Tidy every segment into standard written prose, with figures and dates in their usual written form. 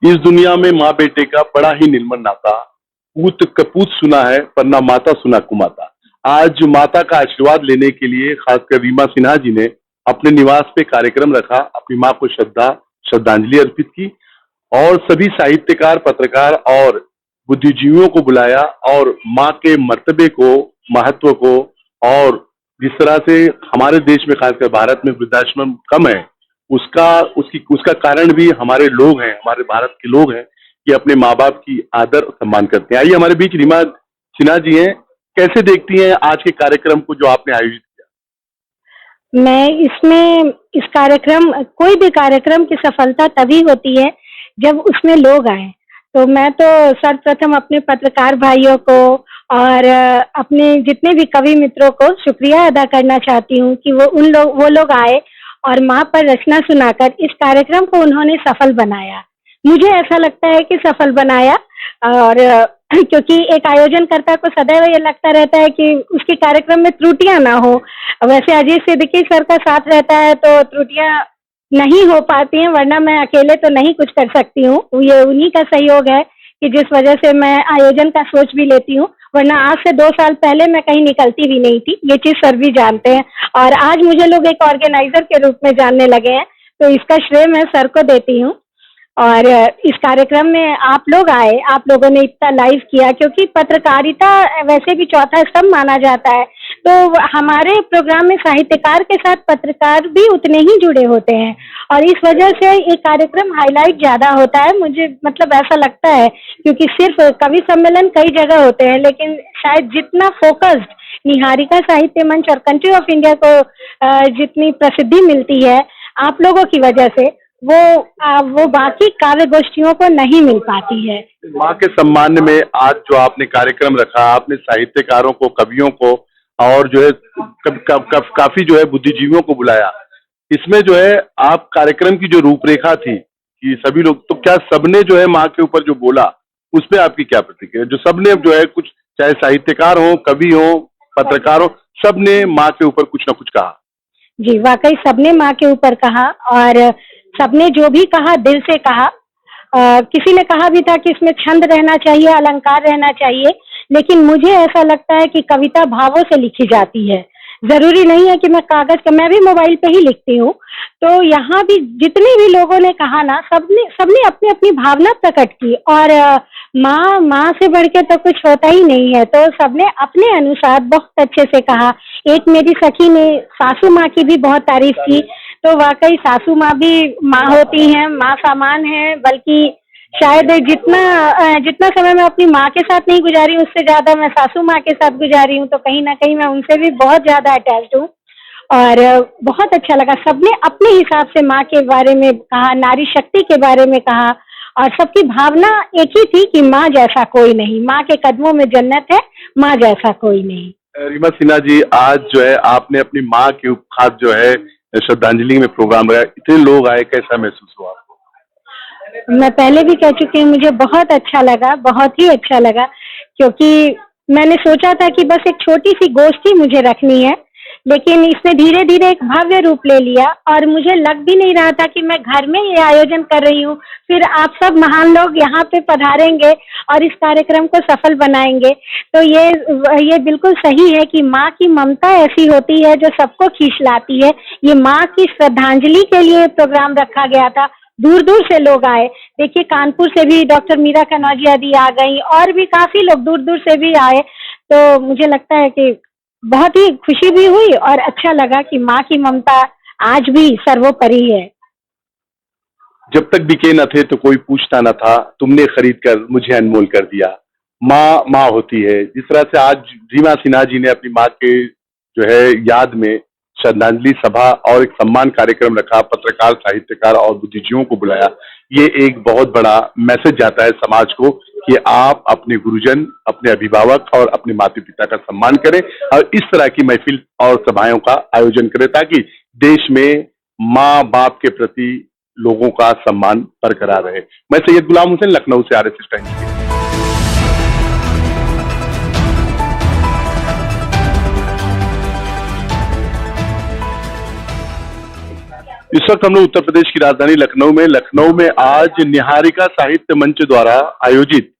इस दुनिया में माँ बेटे का बड़ा ही निर्मल नाता। पूत कपूत सुना है पर ना माता सुना कुमाता। आज माता का आशीर्वाद लेने के लिए खासकर रीमा सिन्हा जी ने अपने निवास पे कार्यक्रम रखा, अपनी माँ को श्रद्धांजलि अर्पित की और सभी साहित्यकार, पत्रकार और बुद्धिजीवियों को बुलाया और माँ के मर्तबे को, महत्व को और जिस तरह से हमारे देश में खासकर भारत में वृद्धाश्रम कम है, उसका कारण भी हमारे लोग हैं, हमारे भारत के लोग हैं कि अपने माँ बाप की आदर और सम्मान करते हैं। आइए हमारे बीच रीमा सिन्हा जी हैं। कैसे देखती हैं आज के कार्यक्रम को जो आपने आयोजित किया? मैं इसमें इस कार्यक्रम कोई भी कार्यक्रम की सफलता तभी होती है जब उसमें लोग आए। तो मैं तो सर्वप्रथम अपने पत्रकार भाइयों को और अपने जितने भी कवि मित्रों को शुक्रिया अदा करना चाहती हूँ कि वो लोग आए और माँ पर रचना सुनाकर इस कार्यक्रम को उन्होंने सफल बनाया। मुझे ऐसा लगता है कि सफल बनाया और क्योंकि एक आयोजनकर्ता को सदैव ये लगता रहता है कि उसके कार्यक्रम में त्रुटियां ना हो। वैसे अजीत सिद्दीकी सर का साथ रहता है तो त्रुटियां नहीं हो पाती हैं, वरना मैं अकेले तो नहीं कुछ कर सकती हूँ। ये उन्हीं का सहयोग है कि जिस वजह से मैं आयोजन का सोच भी लेती हूँ, वरना आज से 2 साल पहले मैं कहीं निकलती भी नहीं थी। ये चीज सर भी जानते हैं और आज मुझे लोग एक ऑर्गेनाइजर के रूप में जानने लगे हैं, तो इसका श्रेय मैं सर को देती हूँ। और इस कार्यक्रम में आप लोग आए, आप लोगों ने इतना लाइव किया, क्योंकि पत्रकारिता वैसे भी चौथा स्तंभ माना जाता है। तो हमारे प्रोग्राम में साहित्यकार के साथ पत्रकार भी उतने ही जुड़े होते हैं और इस वजह से ये कार्यक्रम हाईलाइट ज्यादा होता है। मुझे मतलब ऐसा लगता है, क्योंकि सिर्फ कवि सम्मेलन कई जगह होते हैं, लेकिन शायद जितना फोकस्ड निहारिका साहित्य मंच और कंट्री ऑफ इंडिया को जितनी प्रसिद्धि मिलती है आप लोगों की वजह से, वो बाकी काव्य गोष्ठियों को नहीं मिल पाती है। माँ के सम्मान में आज जो आपने कार्यक्रम रखा, आपने साहित्यकारों को, कवियों को और जो है काफी जो है बुद्धिजीवियों को बुलाया। इसमें जो है आप कार्यक्रम की जो रूपरेखा थी कि सभी लोग, तो क्या सबने जो है माँ के ऊपर जो बोला उस पर आपकी क्या प्रतिक्रिया? जो सबने जो है कुछ, चाहे साहित्यकार हो, कवि हो, पत्रकार हो, सबने माँ के ऊपर कुछ ना कुछ कहा। जी, वाकई सबने माँ के ऊपर कहा और सबने जो भी कहा दिल से कहा। किसी ने कहा भी था कि इसमें छंद रहना चाहिए, अलंकार रहना चाहिए, लेकिन मुझे ऐसा लगता है कि कविता भावों से लिखी जाती है। जरूरी नहीं है कि मैं भी मोबाइल पे ही लिखती हूँ। तो यहाँ भी जितने भी लोगों ने कहा ना, सबने अपनी अपनी भावना प्रकट की और माँ से बढ़ के तो कुछ होता ही नहीं है, तो सबने अपने अनुसार बहुत अच्छे से कहा। एक मेरी सखी ने सासू माँ की भी बहुत तारीफ की, तो वाकई सासू माँ भी माँ होती हैं, माँ सामान है। बल्कि शायद जितना समय मैं अपनी माँ के साथ नहीं गुजारी, उससे ज्यादा मैं सासू माँ के साथ गुजारी हूँ, तो कहीं ना कहीं मैं उनसे भी बहुत ज्यादा अटैच्ड हूँ और बहुत अच्छा लगा। सबने अपने हिसाब से माँ के बारे में कहा, नारी शक्ति के बारे में कहा और सबकी भावना एक ही थी कि माँ जैसा कोई नहीं, माँ के कदमों में जन्नत है, माँ जैसा कोई नहीं। रीमा सिन्हा जी, आज जो है आपने अपनी माँ के खास जो है श्रद्धांजलि में प्रोग्राम रहा, इतने लोग आए, कैसा महसूस हुआ आपको? मैं पहले भी कह चुकी हूँ, मुझे बहुत अच्छा लगा, बहुत ही अच्छा लगा, क्योंकि मैंने सोचा था कि बस एक छोटी सी गोष्ठी मुझे रखनी है, लेकिन इसने धीरे धीरे एक भव्य रूप ले लिया और मुझे लग भी नहीं रहा था कि मैं घर में ये आयोजन कर रही हूँ, फिर आप सब महान लोग यहाँ पे पधारेंगे और इस कार्यक्रम को सफल बनाएंगे। तो ये बिल्कुल सही है कि माँ की ममता ऐसी होती है जो सबको खींच लाती है। ये माँ की श्रद्धांजलि के लिए प्रोग्राम रखा गया था, दूर दूर से लोग आए। देखिए, कानपुर से भी डॉक्टर मीरा कनौजिया दी आ गई और भी काफी लोग दूर दूर से भी आए। तो मुझे लगता है कि बहुत ही खुशी भी हुई और अच्छा लगा कि माँ की ममता आज भी सर्वोपरि है। जब तक बिके न थे तो कोई पूछता न था, तुमने खरीद कर मुझे अनमोल कर दिया। माँ माँ होती है। जिस तरह से आज रीमा सिन्हा जी ने अपनी माँ के जो है याद में श्रद्धांजलि सभा और एक सम्मान कार्यक्रम रखा, पत्रकार, साहित्यकार और बुद्धिजीवियों को बुलाया, ये एक बहुत बड़ा मैसेज जाता है समाज को कि आप अपने गुरुजन, अपने अभिभावक और अपने माता पिता का सम्मान करें और इस तरह की महफिल और सभाओं का आयोजन करें ताकि देश में माँ बाप के प्रति लोगों का सम्मान बरकरार रहे। मैं सैयद गुलाम हुसैन, लखनऊ से RSS टाइम्स के लिए। इस वक्त हम लोग उत्तर प्रदेश की राजधानी लखनऊ में आज निहारिका साहित्य मंच द्वारा आयोजित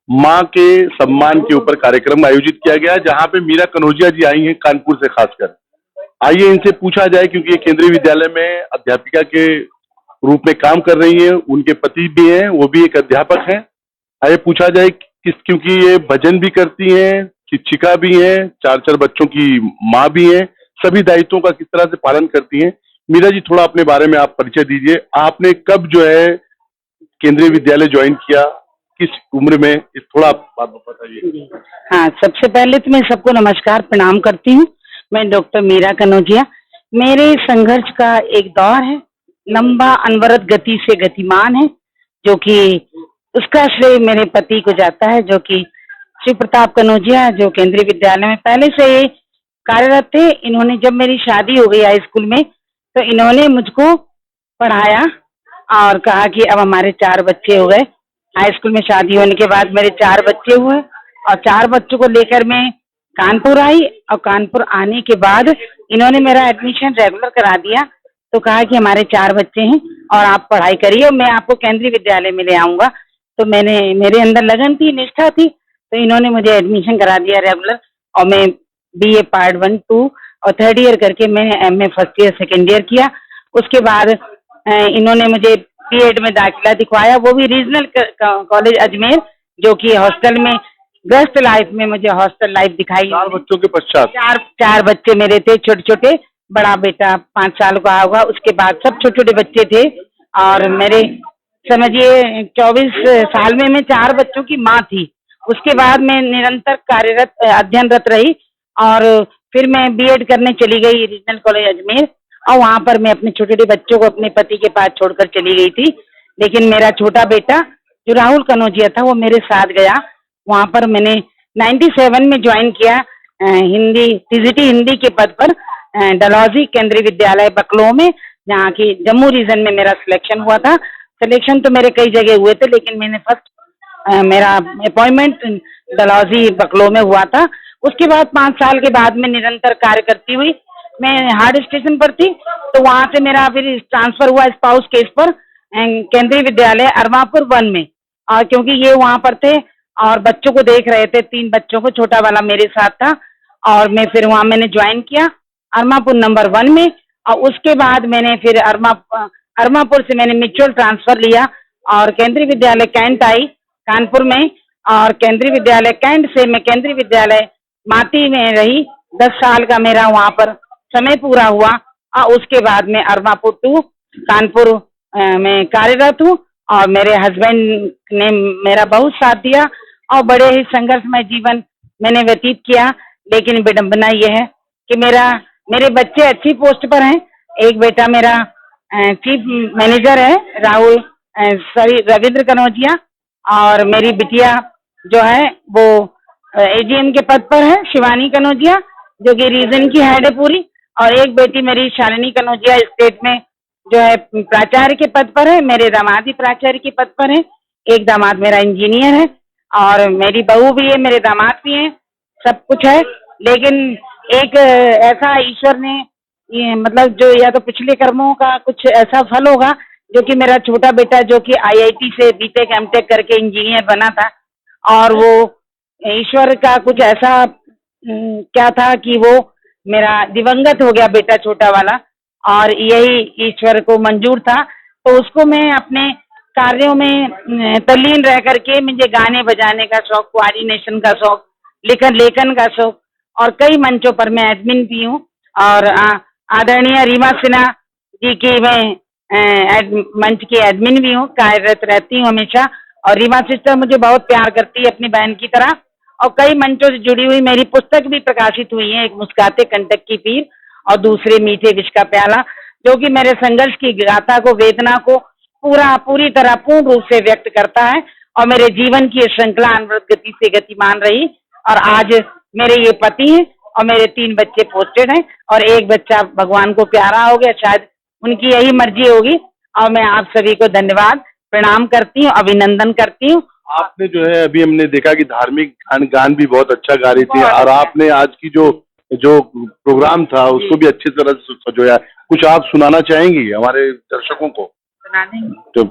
माँ के सम्मान के ऊपर कार्यक्रम आयोजित किया गया, जहां पे मीरा कनौजिया जी आई हैं कानपुर से खासकर। आइए इनसे पूछा जाए, क्योंकि ये केंद्रीय विद्यालय में अध्यापिका के रूप में काम कर रही हैं, उनके पति भी हैं, वो भी एक अध्यापक हैं। आइए पूछा जाए क्योंकि ये भजन भी करती हैं, शिक्षिका भी हैं, 4 बच्चों की माँ भी हैं, सभी दायित्वों का किस तरह से पालन करती हैं। मीरा जी, थोड़ा अपने बारे में आप परिचय दीजिए। आपने कब जो है केंद्रीय विद्यालय ज्वाइन किया, किस उम्र में, इस थोड़ा आप बात बताइए। हाँ, सबसे पहले तो मैं सबको नमस्कार प्रणाम करती हूँ। मैं डॉक्टर मीरा कनौजिया। मेरे संघर्ष का एक दौर है, लंबा अनवरत गति से गतिमान है, जो कि उसका श्रेय मेरे पति को जाता है, जो कि शिव प्रताप कनौजिया, जो केंद्रीय विद्यालय में पहले से ही कार्यरत थे। इन्होंने, जब मेरी शादी हो गई हाई स्कूल में, तो इन्होंने मुझको पढ़ाया और कहा कि अब हमारे 4 बच्चे हो गए। हाई स्कूल में शादी होने के बाद मेरे 4 बच्चे हुए और 4 बच्चों को लेकर मैं कानपुर आई, और कानपुर आने के बाद इन्होंने मेरा एडमिशन रेगुलर करा दिया। तो कहा कि हमारे 4 बच्चे हैं और आप पढ़ाई करिए और मैं आपको केंद्रीय विद्यालय में ले आऊंगा। तो मेरे अंदर लगन थी, निष्ठा थी, तो इन्होंने मुझे एडमिशन करा दिया रेगुलर, और मैं BA पार्ट 1, 2 और 3rd ईयर करके मैंने MA first year second year किया। उसके बाद इन्होंने मुझे B.Ed में दाखिला दिखवाया, वो भी रीजनल कॉलेज अजमेर, जो कि हॉस्टल में, गृहस्थ लाइफ में मुझे हॉस्टल लाइफ दिखाई। 4 बच्चों के पश्चात 4 बच्चे मेरे थे, छोटे छोटे। बड़ा बेटा 5 साल का होगा, उसके बाद सब छोटे छोटे बच्चे थे। और मेरे समझिए 24 साल में मैं 4 बच्चों की माँ थी। उसके बाद मैं निरंतर कार्यरत अध्ययनरत रही और फिर मैं B.Ed करने चली गई रीजनल कॉलेज अजमेर, और वहाँ पर मैं अपने छोटे छोटे बच्चों को अपने पति के पास छोड़कर चली गई थी। लेकिन मेरा छोटा बेटा जो राहुल कनौजिया था, वो मेरे साथ गया। वहाँ पर मैंने 97 में ज्वाइन किया हिंदी, TGT हिंदी के पद पर डलहौजी केंद्रीय विद्यालय बकलो में, जहाँ की जम्मू रीजन में मेरा सिलेक्शन हुआ था। सिलेक्शन तो मेरे कई जगह हुए थे, लेकिन मैंने फर्स्ट मेरा अपॉइंटमेंट डलहौजी बकलो में हुआ था। उसके बाद 5 साल के बाद में निरंतर कार्य करती हुई मैं हार्ड स्टेशन पर थी, तो वहाँ से मेरा फिर ट्रांसफर हुआ स्पाउस केस पर केंद्रीय विद्यालय अरमापुर 1 में। और क्योंकि ये वहाँ पर थे और बच्चों को देख रहे थे, 3 बच्चों को, छोटा वाला मेरे साथ था, और मैं फिर वहाँ मैंने ज्वाइन किया अरमापुर नंबर 1 में। और उसके बाद मैंने फिर अरमापुर से मैंने म्यूचुअल ट्रांसफर लिया और केंद्रीय विद्यालय कैंट आई कानपुर में, और केंद्रीय विद्यालय कैंट से मैं केंद्रीय विद्यालय माती में रही। 10 साल का मेरा वहाँ पर समय पूरा हुआ, और उसके बाद में अरमापुर 2 कानपुर में कार्यरत हूँ। और मेरे हस्बैंड ने मेरा बहुत साथ दिया और बड़े ही संघर्षमय जीवन मैंने व्यतीत किया। लेकिन विडंबना यह है कि मेरे बच्चे अच्छी पोस्ट पर हैं। एक बेटा मेरा चीफ मैनेजर है, राहुल रविंद्र कनौजिया, और मेरी बिटिया जो है वो AGM के पद पर है, शिवानी कनौजिया, जो कि रीजन की हेड है पूरी। और एक बेटी मेरी शालिनी कनौजिया स्टेट में जो है प्राचार्य के पद पर है। मेरे दामाद भी प्राचार्य के पद पर है। एक दामाद मेरा इंजीनियर है और मेरी बहू भी है, मेरे दामाद भी हैं, सब कुछ है। लेकिन एक ऐसा ईश्वर ने मतलब जो, या तो पिछले कर्मों का कुछ ऐसा फल होगा, जो कि मेरा छोटा बेटा जो कि IIT से B.Tech M.Tech करके इंजीनियर बना था, और वो ईश्वर का कुछ ऐसा क्या था कि वो मेरा दिवंगत हो गया बेटा छोटा वाला, और यही ईश्वर को मंजूर था। तो उसको मैं अपने कार्यों में तल्लीन रह करके, मुझे गाने बजाने का शौक, कोऑर्डिनेशन का शौक, लेखन का शौक, और कई मंचों पर मैं एडमिन भी हूँ। और आदरणीय रीमा सिन्हा जी की मैं मंच की एडमिन भी हूँ, कार्यरत रहती हूँ हमेशा। और रीमा सिस्टर मुझे बहुत प्यार करती है अपनी बहन की तरह। और कई मंचों से जुड़ी हुई मेरी पुस्तक भी प्रकाशित हुई है, एक मुस्काते कंटक की पीर और दूसरे मीठे विष का प्याला, जो कि मेरे संघर्ष की गाथा को, वेदना को पूरी तरह पूर्ण रूप से व्यक्त करता है। और मेरे जीवन की श्रृंखला अनवरत गति से गतिमान रही, और आज मेरे ये पति हैं और मेरे 3 बच्चे पोस्टेड हैं, और एक बच्चा भगवान को प्यारा हो गया, शायद उनकी यही मर्जी होगी। और मैं आप सभी को धन्यवाद प्रणाम करती हूँ, अभिनंदन करती हूँ। आपने जो है, अभी हमने देखा कि धार्मिक गान भी बहुत अच्छा गा रही थी, और आपने आज की जो जो प्रोग्राम था उसको भी अच्छी तरह से सजोया। कुछ आप सुनाना चाहेंगी हमारे दर्शकों को? तो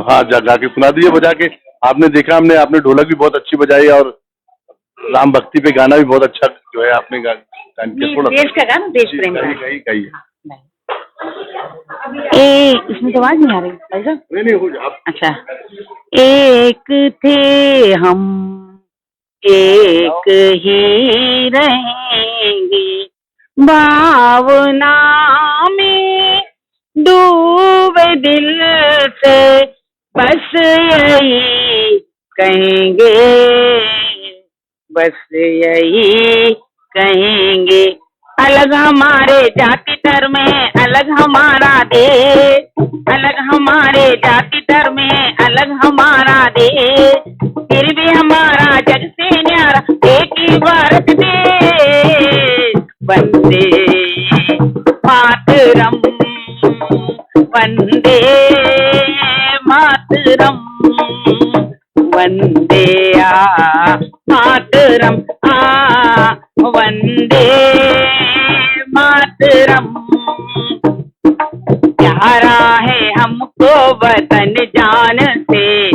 हाँ, गा के सुना दीजिए, बजा के। आपने देखा, आपने ढोलक भी बहुत अच्छी बजाई और राम भक्ति पे गाना भी बहुत अच्छा जो है आपने गान किया। थोड़ा देश का गाना, देश प्रेम का। कही इसमें तो आवाज नहीं आ रही भाई साहब? नहीं हो जाए। अच्छा। एक थे हम, एक ही रहेंगे, भावना में डूबे दिल से बस यही कहेंगे, बस यही कहेंगे। अलग हमारे जाति धर्म है, अलग हमारा देश, अलग हमारे जाति धर्म है, अलग हमारा देश, फिर भी हमारा जग से न्यारा एक ही भारत देश। वंदे मातरम, वंदे मातरम, वंदे मातरम, वंदे मातरम। प्यारा है हमको वतन जान से,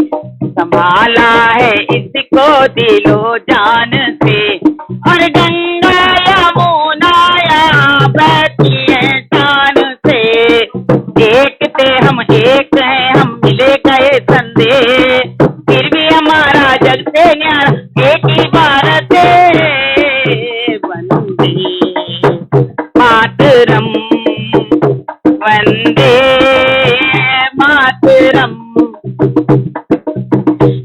संभाला है इसको दिलो जान से, और गंगा यमुना बहती है शान से। एक थे हम, एक हैं हम, मिले गए संदेश, फिर भी हमारा जग से न्यारा एक ही भारत है। वंदे मातरम, वंदे मातरम।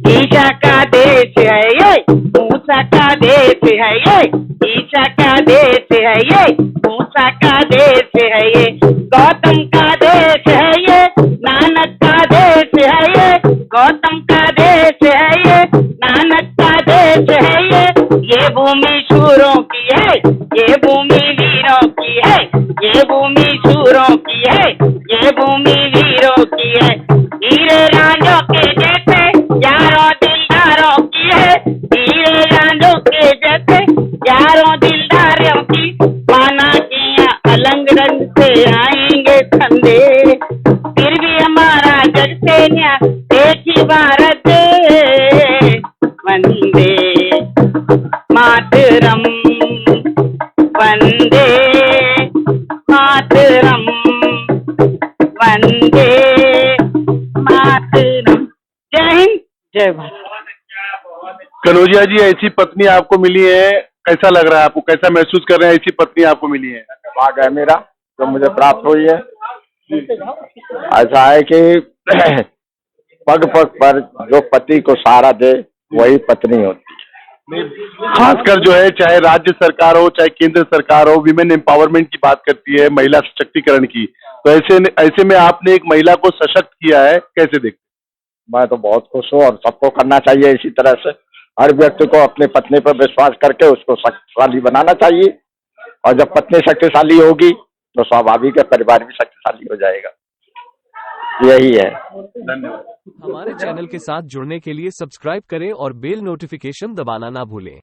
ईशा का देश है ये, मूसा का देश है ये, ईशा का देश है ये, मूसा का देश है ये, गौतम का देश है ये, नानक का देश है ये, गौतम का देश है ये, नानक का देश है ये। ये भूमि शूरों की है, ये भूमि वीरों की है, ये भूमि शूरों की है, ये भूमि वीरों की है। हीरे रांझों के जैसे यारों दिलदारों की है, हीरे रांझों के जैसे यारों दिलदारों की। माना किया अलंग रंग से आएंगे ठंडे, फिर भी हमारा जग से न्या एक ही भारत। वंदे मातरम, वंदे मातरम, वंदे मातरम। जय हिंद, जय भारत। कनौजिया जी, ऐसी पत्नी आपको मिली है, कैसा लग रहा है आपको? कैसा महसूस कर रहे हैं ऐसी पत्नी आपको मिली है? भाग है मेरा जो मुझे प्राप्त हुई है। ऐसा है कि पग पग पर जो पति को सहारा दे वही पत्नी होती है। खासकर जो है, चाहे राज्य सरकार हो चाहे केंद्र सरकार हो, विमेन एम्पावरमेंट की बात करती है, महिला सशक्तिकरण की। तो ऐसे में आपने एक महिला को सशक्त किया है, कैसे देखते? मैं तो बहुत खुश हूँ और सबको करना चाहिए इसी तरह से। हर व्यक्ति को अपनी पत्नी पर विश्वास करके उसको शक्तिशाली बनाना चाहिए, और जब पत्नी शक्तिशाली होगी तो स्वाभाविक है परिवार भी शक्तिशाली हो जाएगा। यही है। धन्यवाद। हमारे चैनल के साथ जुड़ने के लिए सब्सक्राइब करें और बेल नोटिफिकेशन दबाना ना भूलें।